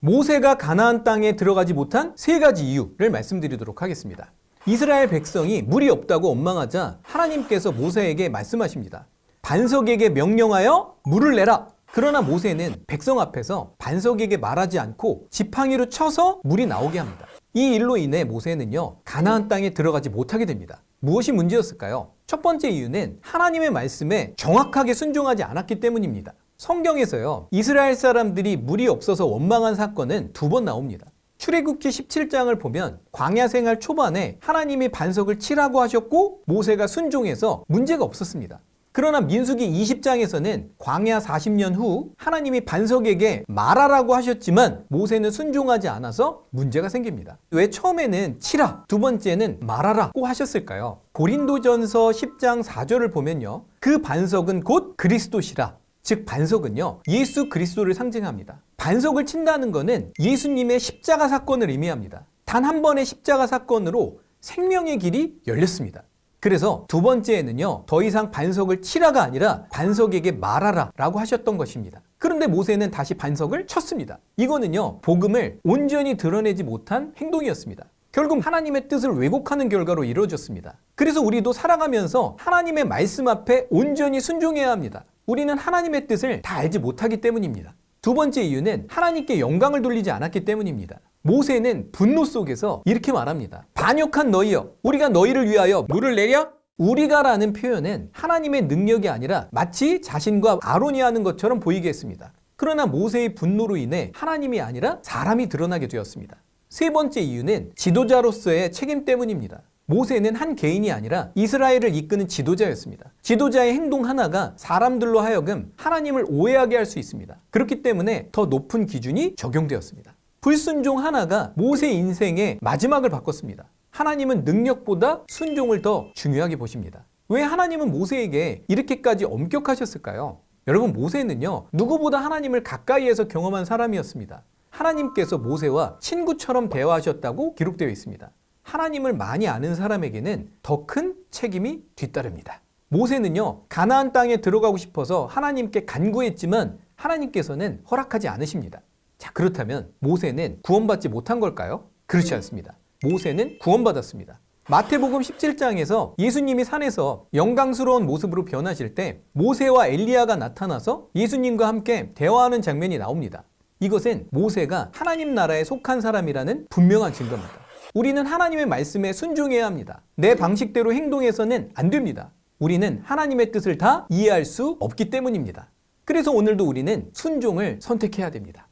모세가 가나안 땅에 들어가지 못한 세 가지 이유를 말씀드리도록 하겠습니다. 이스라엘 백성이 물이 없다고 원망하자 하나님께서 모세에게 말씀하십니다. 반석에게 명령하여 물을 내라. 그러나 모세는 백성 앞에서 반석에게 말하지 않고 지팡이로 쳐서 물이 나오게 합니다. 이 일로 인해 모세는요, 가나안 땅에 들어가지 못하게 됩니다. 무엇이 문제였을까요? 첫 번째 이유는 하나님의 말씀에 정확하게 순종하지 않았기 때문입니다. 성경에서요, 이스라엘 사람들이 물이 없어서 원망한 사건은 2번 나옵니다. 출애굽기 17장을 보면 광야 생활 초반에 하나님이 반석을 치라고 하셨고 모세가 순종해서 문제가 없었습니다. 그러나 민수기 20장에서는 광야 40년 후 하나님이 반석에게 말하라고 하셨지만 모세는 순종하지 않아서 문제가 생깁니다. 왜 처음에는 치라, 두 번째는 말하라고 하셨을까요? 고린도전서 10장 4절을 보면요, 그 반석은 곧 그리스도시라. 즉 반석은요, 예수 그리스도를 상징합니다. 반석을 친다는 것은 예수님의 십자가 사건을 의미합니다. 단 한 번의 십자가 사건으로 생명의 길이 열렸습니다. 그래서 두 번째에는요, 더 이상 반석을 치라가 아니라 반석에게 말하라 라고 하셨던 것입니다. 그런데 모세는 다시 반석을 쳤습니다. 이거는요, 복음을 온전히 드러내지 못한 행동이었습니다. 결국 하나님의 뜻을 왜곡하는 결과로 이루어졌습니다. 그래서 우리도 살아가면서 하나님의 말씀 앞에 온전히 순종해야 합니다. 우리는 하나님의 뜻을 다 알지 못하기 때문입니다. 두 번째 이유는 하나님께 영광을 돌리지 않았기 때문입니다. 모세는 분노 속에서 이렇게 말합니다. 반역한 너희여, 우리가 너희를 위하여 물을 내려? 우리가라는 표현은 하나님의 능력이 아니라 마치 자신과 아론이 하는 것처럼 보이게 했습니다. 그러나 모세의 분노로 인해 하나님이 아니라 사람이 드러나게 되었습니다. 세 번째 이유는 지도자로서의 책임 때문입니다. 모세는 한 개인이 아니라 이스라엘을 이끄는 지도자였습니다. 지도자의 행동 하나가 사람들로 하여금 하나님을 오해하게 할 수 있습니다. 그렇기 때문에 더 높은 기준이 적용되었습니다. 불순종 하나가 모세 인생의 마지막을 바꿨습니다. 하나님은 능력보다 순종을 더 중요하게 보십니다. 왜 하나님은 모세에게 이렇게까지 엄격하셨을까요? 여러분, 모세는요, 누구보다 하나님을 가까이에서 경험한 사람이었습니다. 하나님께서 모세와 친구처럼 대화하셨다고 기록되어 있습니다. 하나님을 많이 아는 사람에게는 더 큰 책임이 뒤따릅니다. 모세는요, 가나안 땅에 들어가고 싶어서 하나님께 간구했지만 하나님께서는 허락하지 않으십니다. 자, 그렇다면 모세는 구원받지 못한 걸까요? 그렇지 않습니다. 모세는 구원받았습니다. 마태복음 17장에서 예수님이 산에서 영광스러운 모습으로 변하실 때 모세와 엘리야가 나타나서 예수님과 함께 대화하는 장면이 나옵니다. 이것은 모세가 하나님 나라에 속한 사람이라는 분명한 증거입니다. 우리는 하나님의 말씀에 순종해야 합니다. 내 방식대로 행동해서는 안 됩니다. 우리는 하나님의 뜻을 다 이해할 수 없기 때문입니다. 그래서 오늘도 우리는 순종을 선택해야 됩니다.